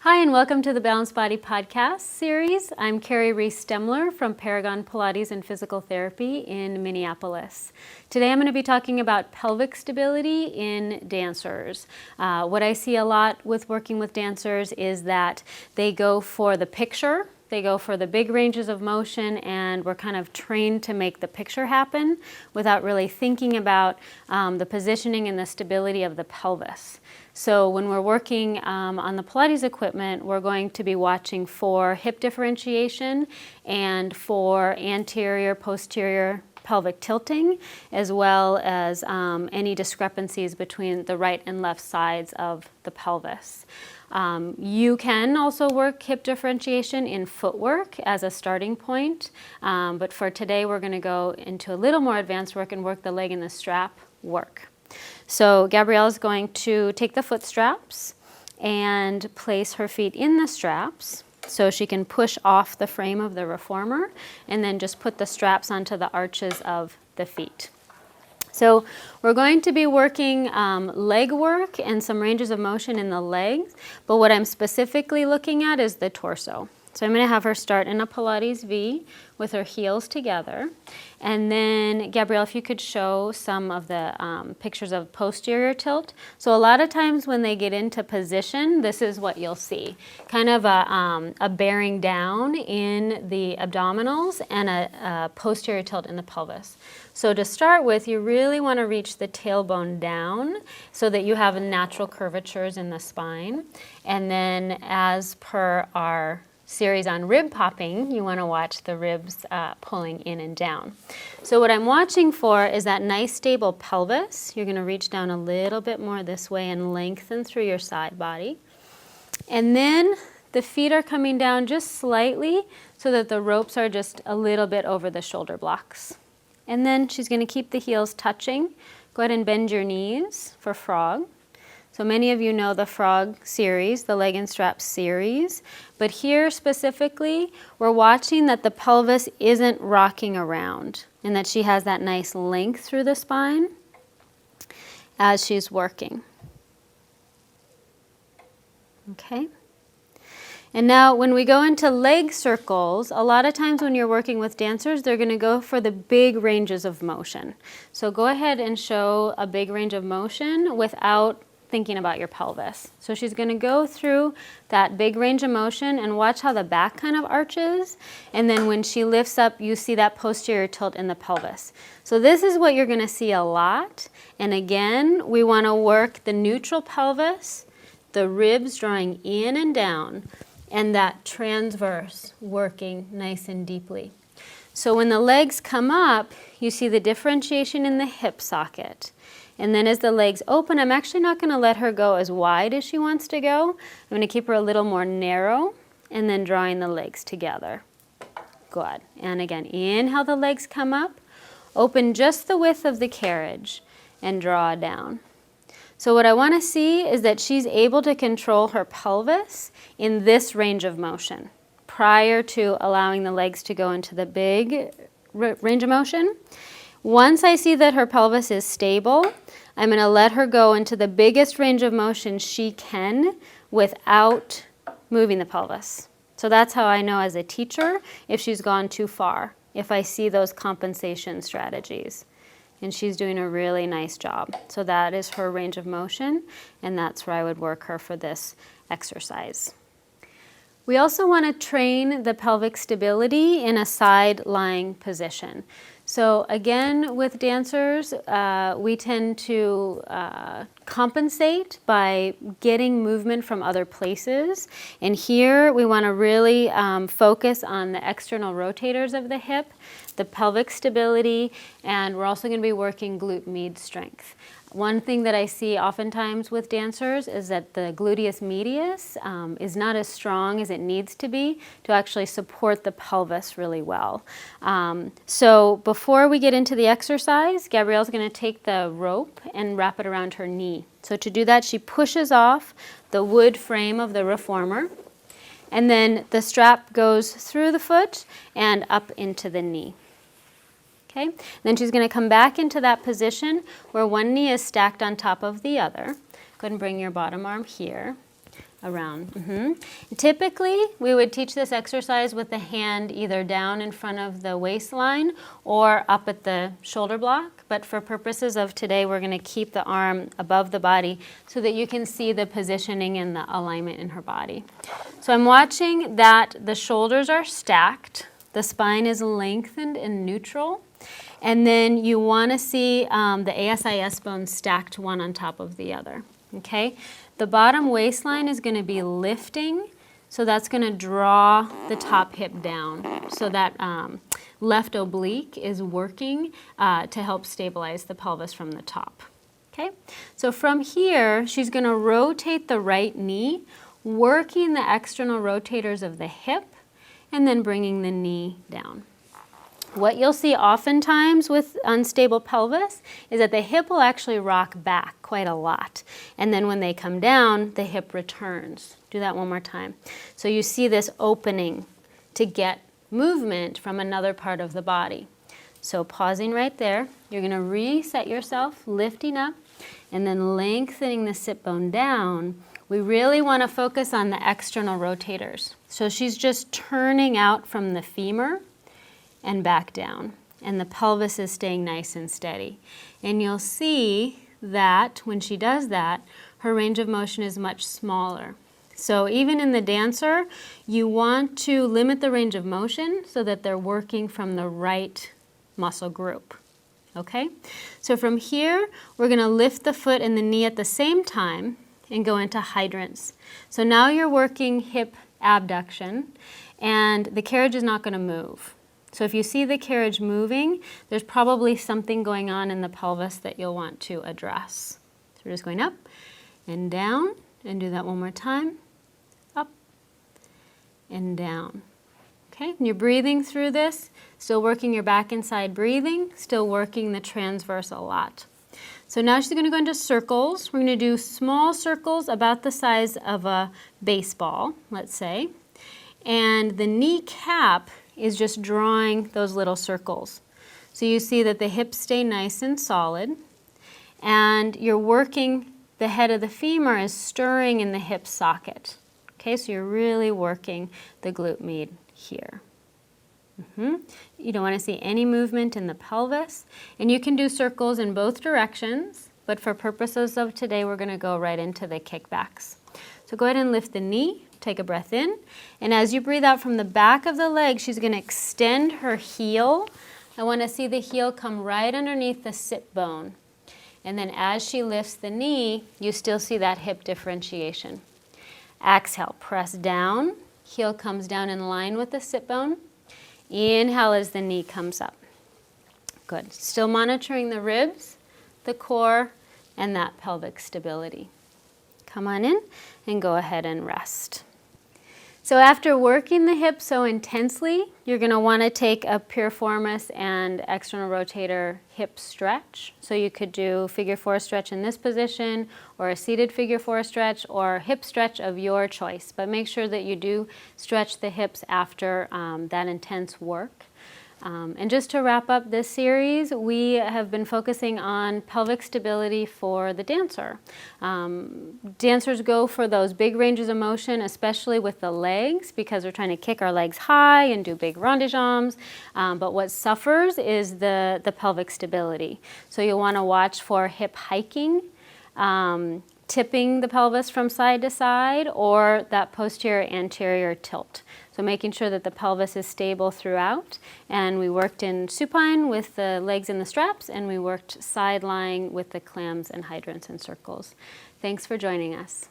Hi, and welcome to the Balanced Body Podcast series. I'm Cari Riis Stemmler from Paragon Pilates and Physical Therapy in Minneapolis. Today I'm going to be talking about pelvic stability in dancers. What I see a lot with working with dancers is that they go for the picture. They go for the big ranges of motion, and we're kind of trained to make the picture happen without really thinking about the positioning and the stability of the pelvis. So when we're working on the Pilates equipment, we're going to be watching for hip differentiation and for anterior, posterior pelvic tilting, as well as any discrepancies between the right and left sides of the pelvis. You can also work hip differentiation in footwork as a starting point, but for today we're going to go into a little more advanced work and work the leg and the strap work. So Gabrielle is going to take the foot straps and place her feet in the straps so she can push off the frame of the reformer and then just put the straps onto the arches of the feet. So we're going to be working leg work and some ranges of motion in the legs, but what I'm specifically looking at is the torso. So I'm going to have her start in a Pilates V with her heels together. And then, Gabrielle, if you could show some of the pictures of posterior tilt. So a lot of times when they get into position, this is what you'll see. Kind of a bearing down in the abdominals and a posterior tilt in the pelvis. So to start with, you really want to reach the tailbone down so that you have natural curvatures in the spine. And then as per our series on rib popping, you want to watch the ribs pulling in and down. So what I'm watching for is that nice stable pelvis. You're going to reach down a little bit more this way and lengthen through your side body. And then the feet are coming down just slightly so that the ropes are just a little bit over the shoulder blocks. And then she's going to keep the heels touching. Go ahead and bend your knees for frog. So many of you know the frog series, the leg and strap series, but here specifically, we're watching that the pelvis isn't rocking around and that she has that nice length through the spine as she's working. Okay. And now when we go into leg circles, a lot of times when you're working with dancers, they're going to go for the big ranges of motion. So go ahead and show a big range of motion without thinking about your pelvis. So she's going to go through that big range of motion and watch how the back kind of arches, and then when she lifts up, you see that posterior tilt in the pelvis. So this is what you're going to see a lot, and again, we want to work the neutral pelvis, the ribs drawing in and down, and that transverse working nice and deeply. So when the legs come up, you see the differentiation in the hip socket. And then as the legs open, I'm actually not going to let her go as wide as she wants to go. I'm going to keep her a little more narrow and then drawing the legs together. Good. And again, inhale, the legs come up. Open just the width of the carriage and draw down. So what I want to see is that she's able to control her pelvis in this range of motion prior to allowing the legs to go into the big range of motion. Once I see that her pelvis is stable, I'm going to let her go into the biggest range of motion she can without moving the pelvis. So that's how I know as a teacher if she's gone too far, if I see those compensation strategies. And she's doing a really nice job. So that is her range of motion, and that's where I would work her for this exercise. We also want to train the pelvic stability in a side lying position. So again, with dancers, we tend to compensate by getting movement from other places. And here we want to really focus on the external rotators of the hip, the pelvic stability, and we're also going to be working glute med strength. One thing that I see oftentimes with dancers is that the gluteus medius is not as strong as it needs to be to actually support the pelvis really well. So before we get into the exercise, Gabrielle's going to take the rope and wrap it around her knee. So to do that, she pushes off the wood frame of the reformer, and then the strap goes through the foot and up into the knee. Okay, then she's going to come back into that position where one knee is stacked on top of the other. Go ahead and bring your bottom arm here. Around. Typically, we would teach this exercise with the hand either down in front of the waistline or up at the shoulder block. But for purposes of today, we're going to keep the arm above the body so that you can see the positioning and the alignment in her body. So I'm watching that the shoulders are stacked, the spine is lengthened and neutral, and then you want to see the ASIS bones stacked one on top of the other. Okay? The bottom waistline is going to be lifting, so that's going to draw the top hip down. So that left oblique is working to help stabilize the pelvis from the top. Okay? So from here, she's going to rotate the right knee, working the external rotators of the hip, and then bringing the knee down. What you'll see oftentimes with unstable pelvis is that the hip will actually rock back quite a lot. And then when they come down, the hip returns. Do that one more time. So you see this opening to get movement from another part of the body. So pausing right there, you're going to reset yourself, lifting up, and then lengthening the sit bone down. We really want to focus on the external rotators. So she's just turning out from the femur and back down, and the pelvis is staying nice and steady. And you'll see that when she does that, her range of motion is much smaller. So even in the dancer, you want to limit the range of motion so that they're working from the right muscle group. Okay? So from here, we're going to lift the foot and the knee at the same time and go into hydrants. So now you're working hip abduction, and the carriage is not going to move. So if you see the carriage moving, there's probably something going on in the pelvis that you'll want to address. So we're just going up and down, and do that one more time. Up and down. Okay, and you're breathing through this, still working your back and side breathing, still working the transverse a lot. So now she's going to go into circles. We're going to do small circles about the size of a baseball, let's say. And the kneecap is just drawing those little circles. So you see that the hips stay nice and solid, and you're working, the head of the femur is stirring in the hip socket. Okay, so you're really working the glute med here. You don't want to see any movement in the pelvis, and you can do circles in both directions, but for purposes of today, we're going to go right into the kickbacks. So go ahead and lift the knee. Take a breath in, and as you breathe out from the back of the leg, she's going to extend her heel. I want to see the heel come right underneath the sit bone. And then as she lifts the knee, you still see that hip differentiation. Exhale, press down. Heel comes down in line with the sit bone. Inhale as the knee comes up. Good. Still monitoring the ribs, the core, and that pelvic stability. Come on in and go ahead and rest. So after working the hip so intensely, you're going to want to take a piriformis and external rotator hip stretch. So you could do figure 4 stretch in this position, or a seated figure 4 stretch, or hip stretch of your choice. But make sure that you do stretch the hips after that intense work. And just to wrap up this series, we have been focusing on pelvic stability for the dancer. Dancers go for those big ranges of motion, especially with the legs, because we're trying to kick our legs high and do big rondejambs. But what suffers is the pelvic stability. So you'll want to watch for hip hiking, tipping the pelvis from side to side, or that posterior anterior tilt. So making sure that the pelvis is stable throughout. And we worked in supine with the legs in the straps, and we worked side lying with the clams and hydrants and circles. Thanks for joining us.